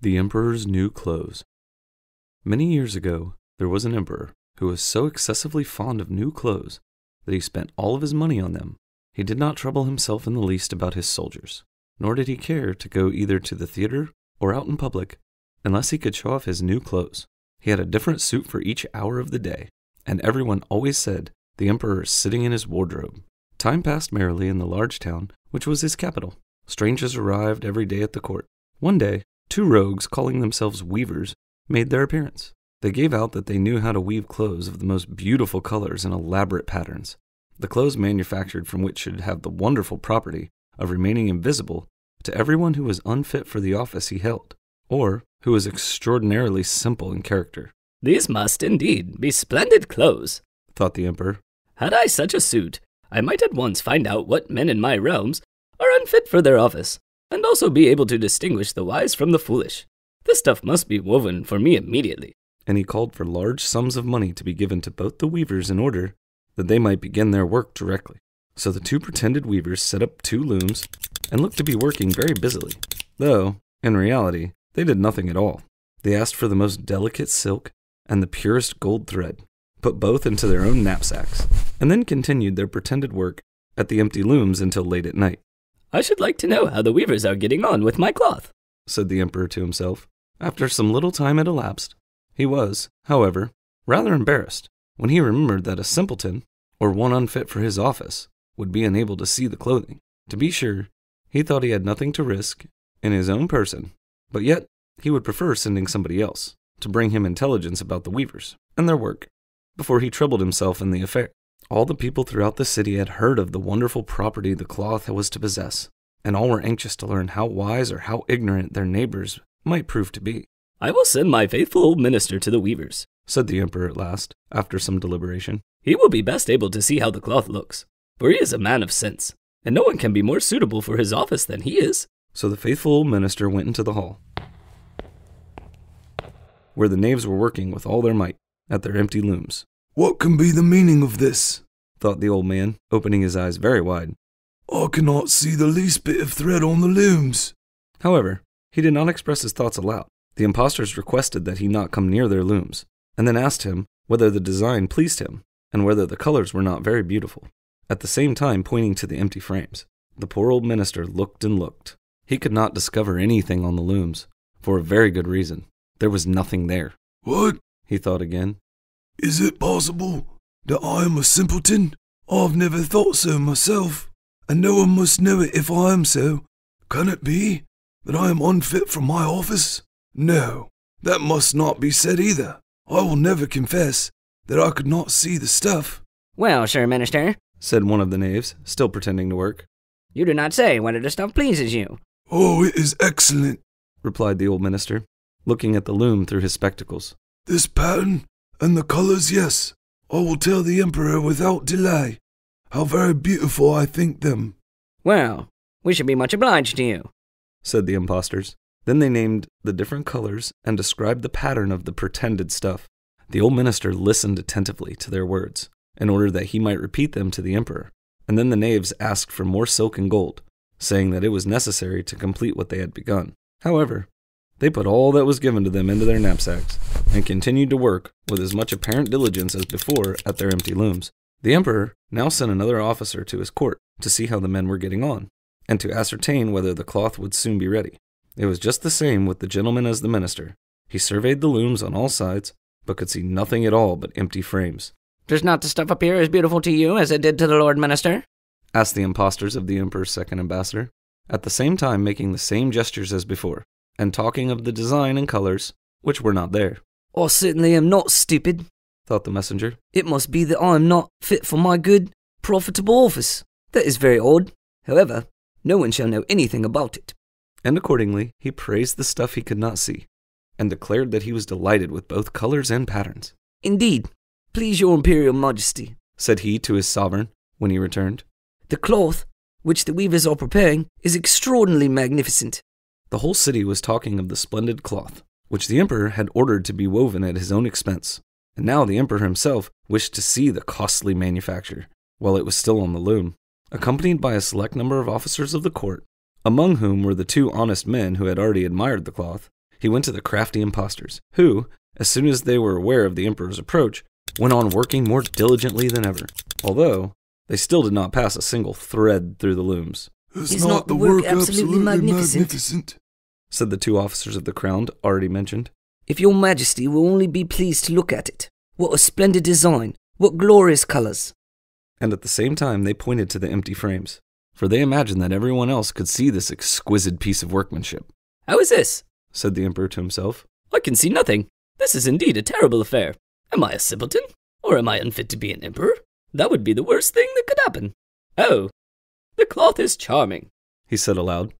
The Emperor's New Clothes. Many years ago, there was an emperor who was so excessively fond of new clothes that he spent all of his money on them. He did not trouble himself in the least about his soldiers, nor did he care to go either to the theater or out in public unless he could show off his new clothes. He had a different suit for each hour of the day, and everyone always said the emperor is sitting in his wardrobe. Time passed merrily in the large town, which was his capital. Strangers arrived every day at the court. One day, 2 rogues calling themselves weavers made their appearance. They gave out that they knew how to weave clothes of the most beautiful colors and elaborate patterns. The clothes manufactured from which should have the wonderful property of remaining invisible to everyone who was unfit for the office he held, or who was extraordinarily simple in character. "These must indeed be splendid clothes," thought the emperor. "Had I such a suit, I might at once find out what men in my realms are unfit for their office, and also be able to distinguish the wise from the foolish. This stuff must be woven for me immediately." And he called for large sums of money to be given to both the weavers in order that they might begin their work directly. So the 2 pretended weavers set up 2 looms and looked to be working very busily, though, in reality, they did nothing at all. They asked for the most delicate silk and the purest gold thread, put both into their own knapsacks, and then continued their pretended work at the empty looms until late at night. "I should like to know how the weavers are getting on with my cloth," said the emperor to himself. After some little time had elapsed, he was, however, rather embarrassed when he remembered that a simpleton, or one unfit for his office, would be unable to see the clothing. To be sure, he thought he had nothing to risk in his own person, but yet he would prefer sending somebody else to bring him intelligence about the weavers and their work before he troubled himself in the affair. All the people throughout the city had heard of the wonderful property the cloth was to possess, and all were anxious to learn how wise or how ignorant their neighbors might prove to be. "I will send my faithful old minister to the weavers," said the emperor at last, after some deliberation. "He will be best able to see how the cloth looks, for he is a man of sense, and no one can be more suitable for his office than he is." So the faithful old minister went into the hall, where the knaves were working with all their might at their empty looms. "What can be the meaning of this?" thought the old man, opening his eyes very wide. "I cannot see the least bit of thread on the looms." However, he did not express his thoughts aloud. The impostors requested that he not come near their looms, and then asked him whether the design pleased him, and whether the colors were not very beautiful, at the same time pointing to the empty frames. The poor old minister looked and looked. He could not discover anything on the looms, for a very good reason. There was nothing there. "What?" he thought again. "Is it possible that I am a simpleton? I've never thought so myself, and no one must know it if I am so. Can it be that I am unfit for my office? No, that must not be said either. I will never confess that I could not see the stuff." "Well, Sir Minister," said one of the knaves, still pretending to work. "you do not say whether the stuff pleases you." "Oh, it is excellent," replied the old minister, looking at the loom through his spectacles. "This pattern and the colors, yes. I will tell the emperor without delay how very beautiful I think them." "Well, we should be much obliged to you," said the impostors. Then they named the different colors and described the pattern of the pretended stuff. The old minister listened attentively to their words, in order that he might repeat them to the emperor, and then the knaves asked for more silk and gold, saying that it was necessary to complete what they had begun. However, they put all that was given to them into their knapsacks, and continued to work with as much apparent diligence as before at their empty looms. The emperor now sent another officer to his court to see how the men were getting on, and to ascertain whether the cloth would soon be ready. It was just the same with the gentleman as the minister. He surveyed the looms on all sides, but could see nothing at all but empty frames. "Does not the stuff appear as beautiful to you as it did to the Lord Minister?" asked the impostors of the emperor's second ambassador, at the same time making the same gestures as before, and talking of the design and colors, which were not there. "I certainly am not stupid," thought the messenger. "It must be that I am not fit for my good, profitable office. That is very odd. However, no one shall know anything about it." And accordingly, he praised the stuff he could not see, and declared that he was delighted with both colors and patterns. "Indeed, please your Imperial Majesty," said he to his sovereign when he returned, "the cloth which the weavers are preparing is extraordinarily magnificent." The whole city was talking of the splendid cloth, which the emperor had ordered to be woven at his own expense, and now the emperor himself wished to see the costly manufacture while it was still on the loom. Accompanied by a select number of officers of the court, among whom were the 2 honest men who had already admired the cloth, he went to the crafty impostors, who, as soon as they were aware of the emperor's approach, went on working more diligently than ever, although they still did not pass a single thread through the looms. Is not the work absolutely magnificent? Said the 2 officers of the crown already mentioned. If your majesty will only be pleased to look at it. What a splendid design. What glorious colours. And at the same time they pointed to the empty frames, for they imagined that everyone else could see this exquisite piece of workmanship. How is this? Said the emperor to himself. I can see nothing. This is indeed a terrible affair. Am I a simpleton? Or am I unfit to be an emperor? That would be the worst thing that could happen. Oh, the cloth is charming, he said aloud,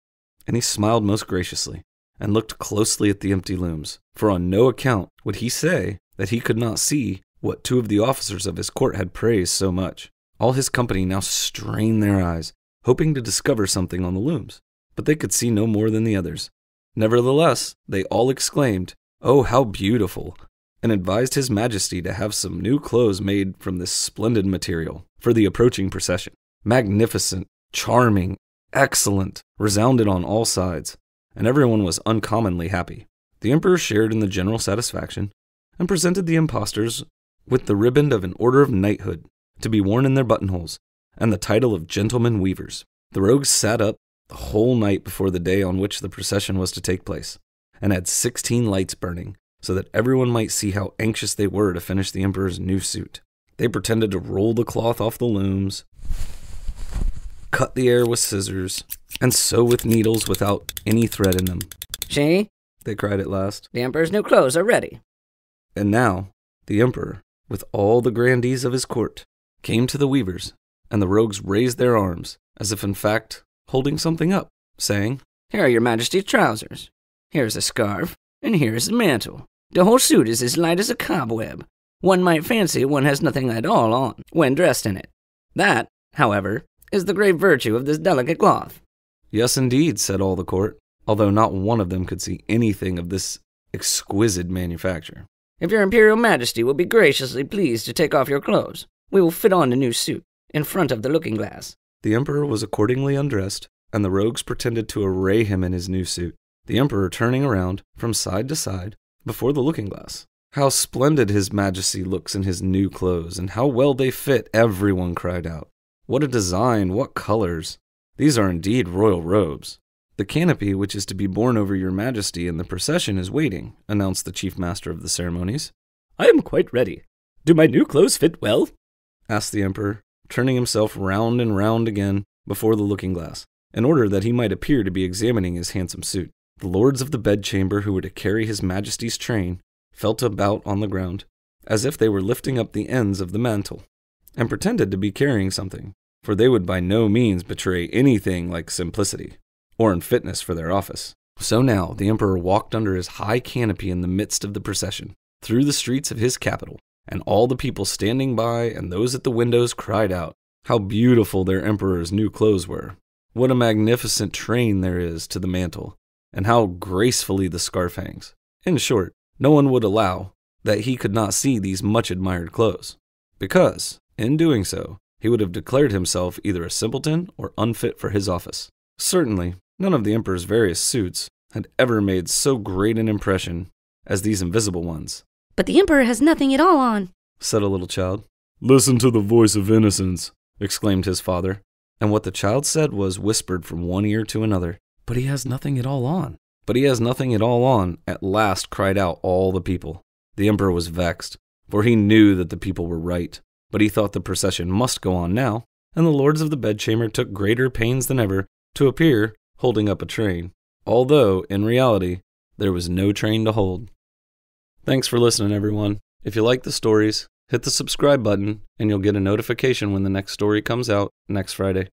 and he smiled most graciously, and looked closely at the empty looms, for on no account would he say that he could not see what 2 of the officers of his court had praised so much. All his company now strained their eyes, hoping to discover something on the looms, but they could see no more than the others. Nevertheless, they all exclaimed, "Oh, how beautiful!" and advised his majesty to have some new clothes made from this splendid material for the approaching procession. Magnificent, charming, excellent, resounded on all sides, and everyone was uncommonly happy. The emperor shared in the general satisfaction, and presented the impostors with the ribbon of an order of knighthood, to be worn in their buttonholes, and the title of gentlemen weavers. The rogues sat up the whole night before the day on which the procession was to take place, and had 16 lights burning, so that everyone might see how anxious they were to finish the emperor's new suit. They pretended to roll the cloth off the looms, cut the air with scissors, and sew with needles without any thread in them. See? They cried at last. The emperor's new clothes are ready. And now the emperor, with all the grandees of his court, came to the weavers, and the rogues raised their arms, as if in fact holding something up, saying, Here are your majesty's trousers. Here's a scarf, and here's the mantle. The whole suit is as light as a cobweb. One might fancy one has nothing at all on when dressed in it. That, however, is the great virtue of this delicate cloth. Yes, indeed, said all the court, although not one of them could see anything of this exquisite manufacture. If your imperial majesty will be graciously pleased to take off your clothes, we will fit on the new suit in front of the looking-glass. The emperor was accordingly undressed, and the rogues pretended to array him in his new suit, the emperor turning around from side to side before the looking-glass. How splendid his majesty looks in his new clothes, and how well they fit, everyone cried out. What a design, what colors! These are indeed royal robes. The canopy which is to be borne over your majesty in the procession is waiting, announced the chief master of the ceremonies. I am quite ready. Do my new clothes fit well? Asked the emperor, turning himself round and round again before the looking-glass, in order that he might appear to be examining his handsome suit. The lords of the bedchamber who were to carry his majesty's train felt about on the ground, as if they were lifting up the ends of the mantle, and pretended to be carrying something, for they would by no means betray anything like simplicity, or unfitness for their office. So now the emperor walked under his high canopy in the midst of the procession, through the streets of his capital, and all the people standing by and those at the windows cried out, how beautiful their emperor's new clothes were. What a magnificent train there is to the mantle, and how gracefully the scarf hangs. In short, no one would allow that he could not see these much admired clothes, because, in doing so, he would have declared himself either a simpleton or unfit for his office. Certainly, none of the emperor's various suits had ever made so great an impression as these invisible ones. But the emperor has nothing at all on, said a little child. Listen to the voice of innocence, exclaimed his father, and what the child said was whispered from one ear to another. But he has nothing at all on. But he has nothing at all on, at last cried out all the people. The emperor was vexed, for he knew that the people were right, but he thought the procession must go on now, and the lords of the bedchamber took greater pains than ever to appear holding up a train, although, in reality, there was no train to hold. Thanks for listening, everyone. If you like the stories, hit the subscribe button, and you'll get a notification when the next story comes out next Friday.